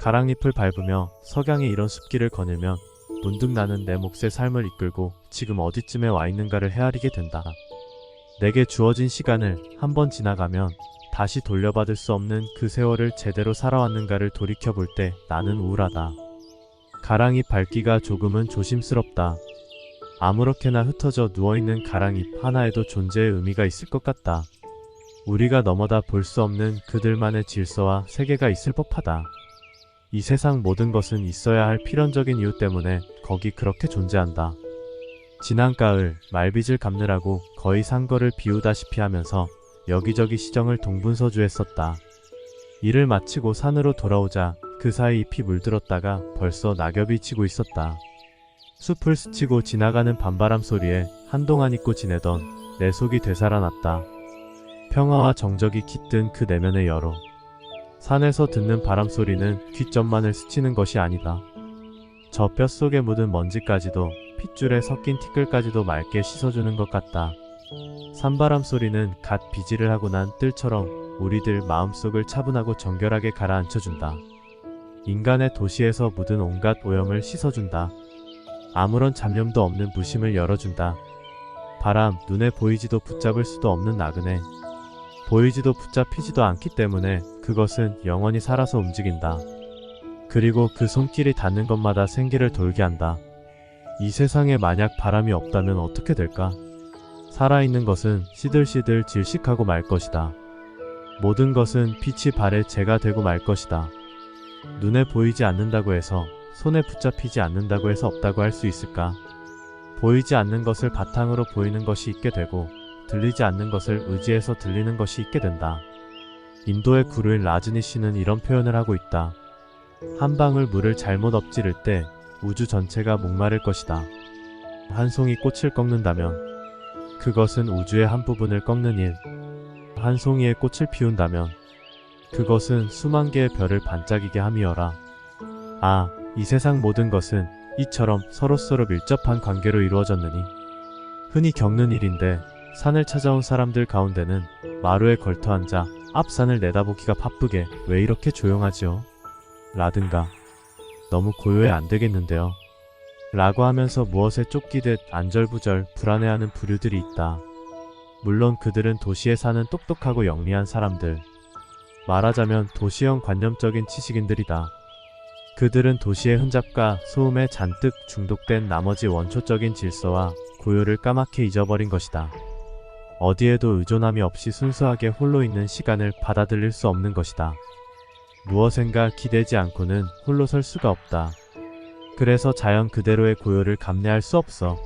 가랑잎을 밟으며 석양의 이런 숲길을 거닐면 문득 나는 내 몫의 삶을 이끌고 지금 어디쯤에 와 있는가를 헤아리게 된다. 내게 주어진 시간을 한번 지나가면 다시 돌려받을 수 없는 그 세월을 제대로 살아왔는가를 돌이켜볼 때 나는 우울하다. 가랑잎 밟기가 조금은 조심스럽다. 아무렇게나 흩어져 누워있는 가랑잎 하나에도 존재의 의미가 있을 것 같다. 우리가 넘어다 볼 수 없는 그들만의 질서와 세계가 있을 법하다. 이 세상 모든 것은 있어야 할 필연적인 이유 때문에 거기 그렇게 존재한다. 지난 가을 말빚을 갚느라고 거의 산 거를 비우다시피 하면서 여기저기 시정을 동분서주했었다. 일을 마치고 산으로 돌아오자 그 사이 잎이 물들었다가 벌써 낙엽이 지고 있었다. 숲을 스치고 지나가는 밤바람 소리에 한동안 잊고 지내던 내 속이 되살아났다. 평화와 정적이 깃든 그 내면의 여로. 산에서 듣는 바람 소리는 귓점만을 스치는 것이 아니다. 저 뼛속에 묻은 먼지까지도 핏줄에 섞인 티끌까지도 맑게 씻어주는 것 같다. 산바람 소리는 갓 비지를 하고 난 뜰처럼 우리들 마음속을 차분하고 정결하게 가라앉혀준다. 인간의 도시에서 묻은 온갖 오염을 씻어준다. 아무런 잡념도 없는 무심을 열어준다. 바람, 눈에 보이지도 붙잡을 수도 없는 나그네. 보이지도 붙잡히지도 않기 때문에 그것은 영원히 살아서 움직인다. 그리고 그 손길이 닿는 것마다 생기를 돌게 한다. 이 세상에 만약 바람이 없다면 어떻게 될까? 살아있는 것은 시들시들 질식하고 말 것이다. 모든 것은 빛이 발에 재가 되고 말 것이다. 눈에 보이지 않는다고 해서, 손에 붙잡히지 않는다고 해서 없다고 할 수 있을까? 보이지 않는 것을 바탕으로 보이는 것이 있게 되고 들리지 않는 것을 의지해서 들리는 것이 있게 된다. 인도의 구루인 라즈니 씨는 이런 표현을 하고 있다. 한 방울 물을 잘못 엎지를 때 우주 전체가 목마를 것이다. 한 송이 꽃을 꺾는다면 그것은 우주의 한 부분을 꺾는 일. 한 송이의 꽃을 피운다면 그것은 수만 개의 별을 반짝이게 함이어라. 아, 이 세상 모든 것은 이처럼 서로서로 밀접한 관계로 이루어졌느니 흔히 겪는 일인데 산을 찾아온 사람들 가운데는 마루에 걸터앉아 앞산을 내다보기가 바쁘게 왜 이렇게 조용하지요? 라든가 너무 고요해 안되겠는데요? 라고 하면서 무엇에 쫓기듯 안절부절 불안해하는 부류들이 있다. 물론 그들은 도시에 사는 똑똑하고 영리한 사람들. 말하자면 도시형 관념적인 지식인들이다. 그들은 도시의 흔잡과 소음에 잔뜩 중독된 나머지 원초적인 질서와 고요를 까맣게 잊어버린 것이다. 어디에도 의존함이 없이 순수하게 홀로 있는 시간을 받아들일 수 없는 것이다. 무엇인가 기대지 않고는 홀로 설 수가 없다. 그래서 자연 그대로의 고요를 감내할 수 없어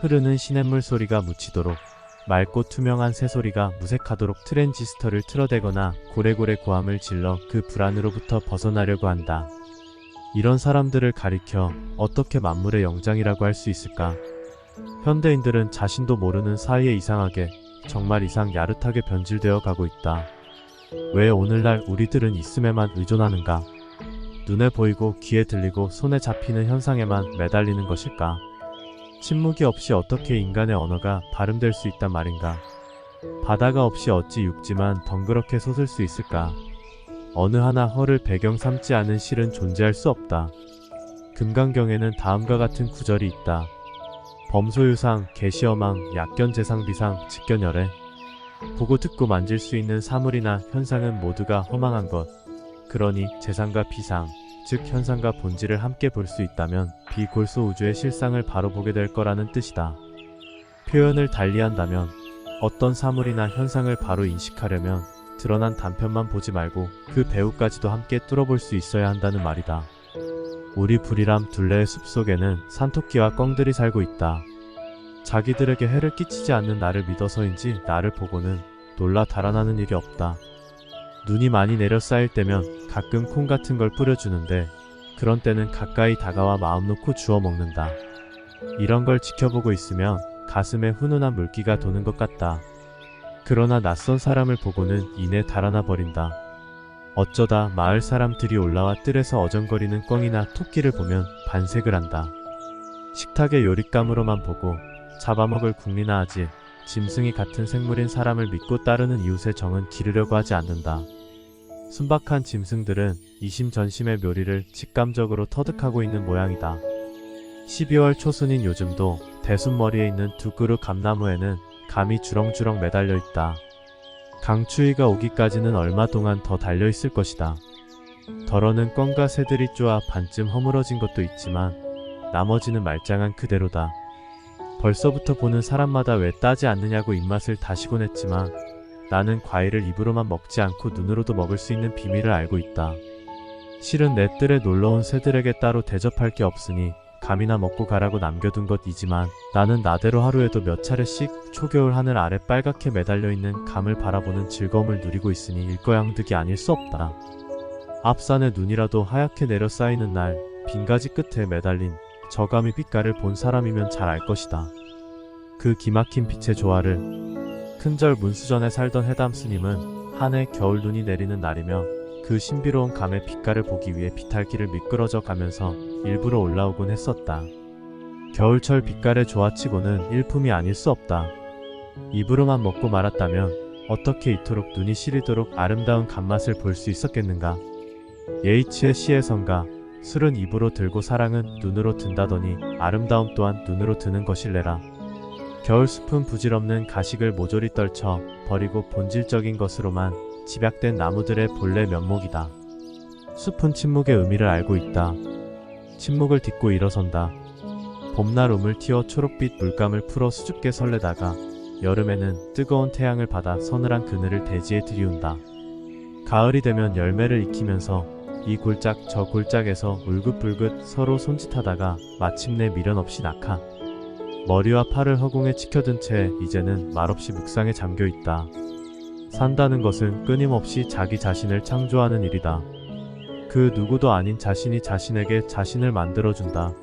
흐르는 시냇물 소리가 묻히도록 맑고 투명한 새소리가 무색하도록 트랜지스터를 틀어대거나 고래고래 고함을 질러 그 불안으로부터 벗어나려고 한다. 이런 사람들을 가리켜 어떻게 만물의 영장이라고 할 수 있을까? 현대인들은 자신도 모르는 사이에 이상하게, 정말 이상 야릇하게 변질되어 가고 있다. 왜 오늘날 우리들은 있음에만 의존하는가? 눈에 보이고 귀에 들리고 손에 잡히는 현상에만 매달리는 것일까? 침묵이 없이 어떻게 인간의 언어가 발음될 수 있단 말인가? 바다가 없이 어찌 육지만 덩그렇게 솟을 수 있을까? 어느 하나 허를 배경 삼지 않은 실은 존재할 수 없다. 금강경에는 다음과 같은 구절이 있다. 범소유상, 계시어망, 약견재상비상, 직견열애. 보고 듣고 만질 수 있는 사물이나 현상은 모두가 허망한 것. 그러니 재상과 비상, 즉 현상과 본질을 함께 볼 수 있다면 비골소 우주의 실상을 바로 보게 될 거라는 뜻이다. 표현을 달리한다면 어떤 사물이나 현상을 바로 인식하려면 드러난 단편만 보지 말고 그 배우까지도 함께 뚫어볼 수 있어야 한다는 말이다. 우리 불이람 둘레의 숲속에는 산토끼와 꿩들이 살고 있다. 자기들에게 해를 끼치지 않는 나를 믿어서인지 나를 보고는 놀라 달아나는 일이 없다. 눈이 많이 내려 쌓일 때면 가끔 콩 같은 걸 뿌려주는데 그런 때는 가까이 다가와 마음 놓고 주워 먹는다. 이런 걸 지켜보고 있으면 가슴에 훈훈한 물기가 도는 것 같다. 그러나 낯선 사람을 보고는 이내 달아나 버린다. 어쩌다 마을 사람들이 올라와 뜰에서 어정거리는 꿩이나 토끼를 보면 반색을 한다. 식탁의 요릿감으로만 보고 잡아먹을 궁리나 하지 짐승이 같은 생물인 사람을 믿고 따르는 이웃의 정은 기르려고 하지 않는다. 순박한 짐승들은 이심전심의 묘리를 직감적으로 터득하고 있는 모양이다. 12월 초순인 요즘도 대순머리에 있는 두 그루 감나무에는 감이 주렁주렁 매달려 있다. 강추위가 오기까지는 얼마 동안 더 달려 있을 것이다. 덜어는 꿩과 새들이 쪼아 반쯤 허물어진 것도 있지만 나머지는 말짱한 그대로다. 벌써부터 보는 사람마다 왜 따지 않느냐고 입맛을 다시곤 했지만 나는 과일을 입으로만 먹지 않고 눈으로도 먹을 수 있는 비밀을 알고 있다. 실은 내 뜰에 놀러온 새들에게 따로 대접할 게 없으니 감이나 먹고 가라고 남겨둔 것이지만 나는 나대로 하루에도 몇 차례씩 초겨울 하늘 아래 빨갛게 매달려 있는 감을 바라보는 즐거움을 누리고 있으니 일거양득이 아닐 수 없다. 앞산에 눈이라도 하얗게 내려 쌓이는 날 빈가지 끝에 매달린 저 감의 빛깔을 본 사람이면 잘 알 것이다. 그 기막힌 빛의 조화를. 큰절 문수전에 살던 해담 스님은 한 해 겨울 눈이 내리는 날이며 그 신비로운 감의 빛깔을 보기 위해 비탈길을 미끄러져 가면서 일부러 올라오곤 했었다. 겨울철 빛깔의 조화치고는 일품이 아닐 수 없다. 입으로만 먹고 말았다면 어떻게 이토록 눈이 시리도록 아름다운 감맛을 볼 수 있었겠는가. 예이츠의 시에선가 술은 입으로 들고 사랑은 눈으로 든다더니 아름다움 또한 눈으로 드는 것일래라. 겨울숲은 부질없는 가식을 모조리 떨쳐 버리고 본질적인 것으로만 집약된 나무들의 본래 면목이다. 숲은 침묵의 의미를 알고 있다. 침묵을 딛고 일어선다. 봄날 움을 튀어 초록빛 물감을 풀어 수줍게 설레다가 여름에는 뜨거운 태양을 받아 서늘한 그늘을 대지에 들이운다. 가을이 되면 열매를 익히면서 이 골짝 저 골짝에서 울긋불긋 서로 손짓하다가 마침내 미련 없이 낙하. 머리와 팔을 허공에 치켜든 채 이제는 말없이 묵상에 잠겨있다. 산다는 것은 끊임없이 자기 자신을 창조하는 일이다. 그 누구도 아닌 자신이 자신에게 자신을 만들어준다.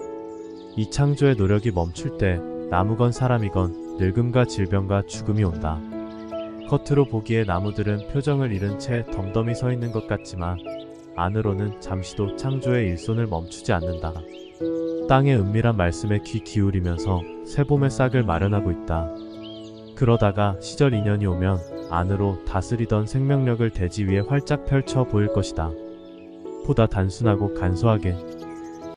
이 창조의 노력이 멈출 때 나무건 사람이건 늙음과 질병과 죽음이 온다. 겉으로 보기에 나무들은 표정을 잃은 채 덤덤히 서 있는 것 같지만 안으로는 잠시도 창조의 일손을 멈추지 않는다. 땅의 은밀한 말씀에 귀 기울이면서 새봄의 싹을 마련하고 있다. 그러다가 시절 인연이 오면 안으로 다스리던 생명력을 대지 위에 활짝 펼쳐 보일 것이다. 보다 단순하고 간소하게.